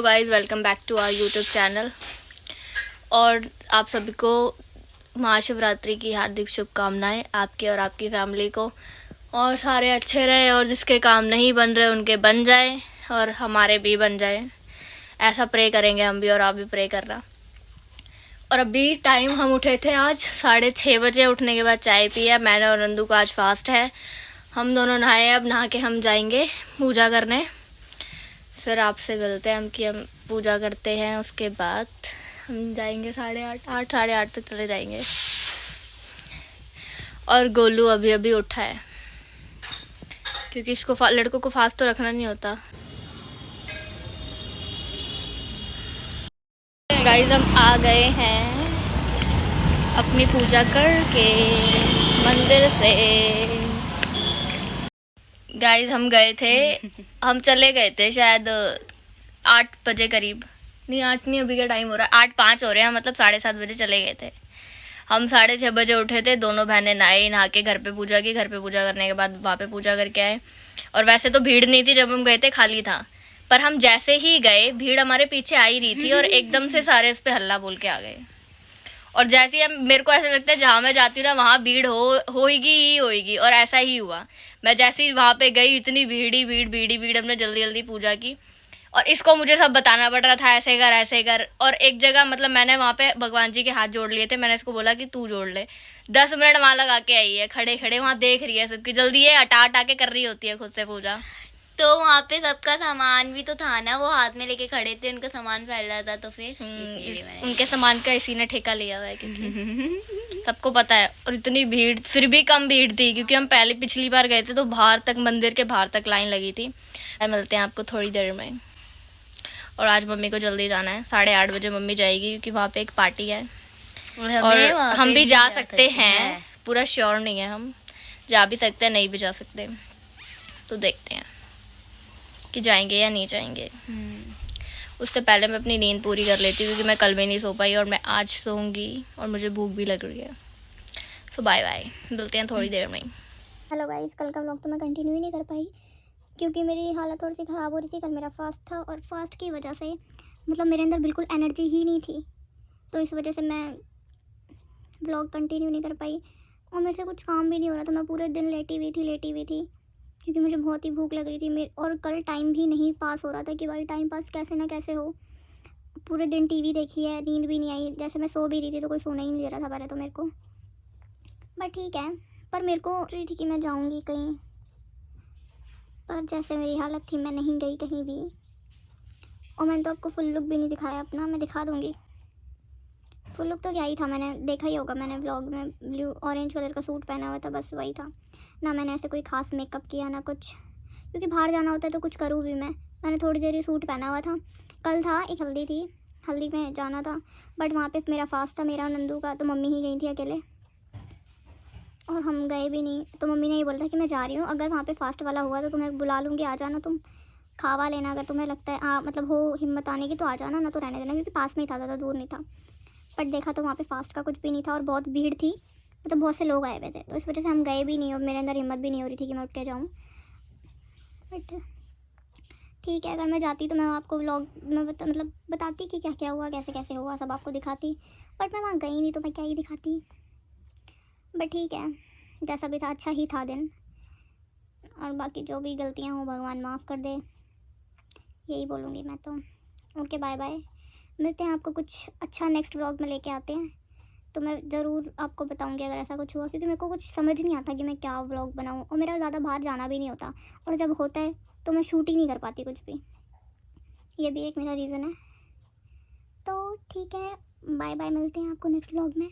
Hello guys, welcome back to our YouTube channel. और आप सभी को महाशिवरात्रि की हार्दिक शुभकामनाएं, आपके और आपकी फैमिली को। और सारे अच्छे रहे और जिसके काम नहीं बन रहे उनके बन जाए और हमारे भी बन जाए, ऐसा प्रे करेंगे हम भी और आप भी प्रे करना। और अभी टाइम हम उठे थे आज 6:30 बजे। उठने के बाद चाय पिया मैंने और नंदू का, आज फास्ट है। हम दोनों नहाए, अब नहा के हम जाएंगे पूजा करने। फिर आपसे मिलते हैं हम कि हम पूजा करते हैं, उसके बाद हम जाएंगे 8:30 तक चले जाएंगे। और गोलू अभी अभी उठा है क्योंकि इसको लड़कों को फास्ट तो रखना नहीं होता। गाइस हम आ गए हैं अपनी पूजा करके मंदिर से। गाइस हम गए थे, हम चले गए थे शायद 8 बजे करीब, नहीं 8 नहीं, अभी का टाइम हो रहा है 8:05 हो रहे हैं, मतलब 7:30 बजे चले गए थे। हम 6:30 बजे उठे थे, दोनों बहनें नहा के घर पे पूजा की। घर पे पूजा करने के बाद वहाँ पे पूजा करके आए। और वैसे तो भीड़ नहीं थी, जब हम गए थे खाली था, पर हम जैसे ही गए भीड़ हमारे पीछे आ ही रही थी और एकदम से सारे इस पे हल्ला बोल के आ गए। और जैसे ही मेरे को ऐसा लगता है जहाँ मैं जाती हूँ ना वहाँ भीड़ होएगी और ऐसा ही हुआ। मैं जैसे ही वहाँ पे गई इतनी भीड़, हमने जल्दी जल्दी पूजा की। और इसको मुझे सब बताना पड़ रहा था, ऐसे कर। और एक जगह मतलब मैंने वहाँ पे भगवान जी के हाथ जोड़ लिए थे, मैंने इसको बोला कि तू जोड़ ले। 10 मिनट वहाँ लगा के आई है, खड़े खड़े वहाँ देख रही है सबकी, जल्दी ये हटा के कर रही होती है खुद से पूजा। तो वहाँ पे सबका सामान भी तो था ना, वो हाथ में लेके खड़े थे, उनका सामान फैल रहा था, तो फिर उनके सामान का इसी ने ठेका लिया हुआ है क्योंकि सबको पता है। और इतनी भीड़, फिर भी कम भीड़ थी क्योंकि हम पिछली बार गए थे तो बाहर तक, मंदिर के बाहर तक लाइन लगी थी। मिलते हैं आपको थोड़ी देर में। और आज मम्मी को जल्दी जाना है, 8:30 बजे मम्मी जाएगी क्योंकि वहाँ पे एक पार्टी है और हम भी जा सकते हैं। पूरा श्योर नहीं है, हम जा भी सकते हैं नहीं भी जा सकते, तो देखते हैं कि जाएंगे या नहीं जाएंगे। उससे पहले मैं अपनी नींद पूरी कर लेती हूँ क्योंकि मैं कल भी नहीं सो पाई और मैं आज सोऊंगी और मुझे भूख भी लग रही है। सो बाय बाय, मिलते हैं थोड़ी देर में। हेलो गाइस, कल का व्लॉग तो मैं कंटिन्यू ही नहीं कर पाई क्योंकि मेरी हालत थोड़ी सी ख़राब हो रही थी। कल मेरा फास्ट था और फास्ट की वजह से मतलब मेरे अंदर बिल्कुल एनर्जी ही नहीं थी, तो इस वजह से मैं व्लॉग कंटिन्यू नहीं कर पाई। और मेरे से कुछ काम भी नहीं हो रहा था, मैं पूरे दिन लेटी हुई थी क्योंकि मुझे बहुत ही भूख लग रही थी। और कल टाइम भी नहीं पास हो रहा था कि भाई टाइम पास कैसे ना कैसे हो। पूरे दिन टीवी देखी है, नींद भी नहीं आई। जैसे मैं सो भी रही थी तो कोई सोना ही नहीं दे रहा था पहले तो मेरे को, बट ठीक है। पर मेरे को रही थी कि मैं जाऊंगी कहीं, पर जैसे मेरी हालत थी मैं नहीं गई कहीं भी। और मैंने तो आपको फुल लुक भी नहीं दिखाया अपना, मैं दिखा दूंगी। फुल लुक तो क्या ही था, मैंने देखा ही होगा, मैंने व्लॉग में ब्लू ऑरेंज कलर का सूट पहना हुआ था, बस वही था। ना मैंने ऐसे कोई ख़ास मेकअप किया ना कुछ, क्योंकि बाहर जाना होता है तो कुछ करूँ भी मैंने थोड़ी देर ही सूट पहना हुआ था। कल था एक हल्दी थी, हल्दी में जाना था, बट वहाँ पे मेरा फास्ट था, मेरा नंदू का, तो मम्मी ही गई थी अकेले और हम गए भी नहीं। तो मम्मी ने ये बोला था कि मैं जा रही हूँ, अगर वहाँ पे फास्ट वाला हुआ तो तुम्हें बुला लूँगी, आ जाना, तुम खावा लेना, अगर तुम्हें लगता है मतलब हो हिम्मत आने की तो आ जाना, ना तो रहने देना, क्योंकि पास में ही था, ज़्यादा दूर नहीं था। बट देखा तो वहाँ पे फास्ट का कुछ भी नहीं था और बहुत भीड़ थी, मतलब बहुत से लोग आए हुए थे, तो इस वजह से हम गए भी नहीं और मेरे अंदर हिम्मत भी नहीं हो रही थी कि मैं उठ के जाऊँ। बट ठीक है, अगर मैं जाती तो मैं आपको व्लॉग में बताती कि क्या क्या हुआ, कैसे कैसे हुआ, सब आपको दिखाती। बट मैं वहाँ गई नहीं तो मैं क्या ही दिखाती। बट ठीक है, जैसा भी था अच्छा ही था दिन, और बाकी जो भी गलतियाँ हों भगवान माफ़ कर दे, यही बोलूँगी मैं तो। ओके बाय बाय, मिलते हैं आपको कुछ अच्छा नेक्स्ट व्लॉग में लेके आते हैं, तो मैं ज़रूर आपको बताऊंगी अगर ऐसा कुछ हुआ, क्योंकि मेरे को कुछ समझ नहीं आता कि मैं क्या व्लॉग बनाऊं। और मेरा ज़्यादा बाहर जाना भी नहीं होता, और जब होता है तो मैं शूट ही नहीं कर पाती कुछ भी, ये भी एक मेरा रीज़न है। तो ठीक है, बाय बाय, मिलते हैं आपको नेक्स्ट व्लॉग में।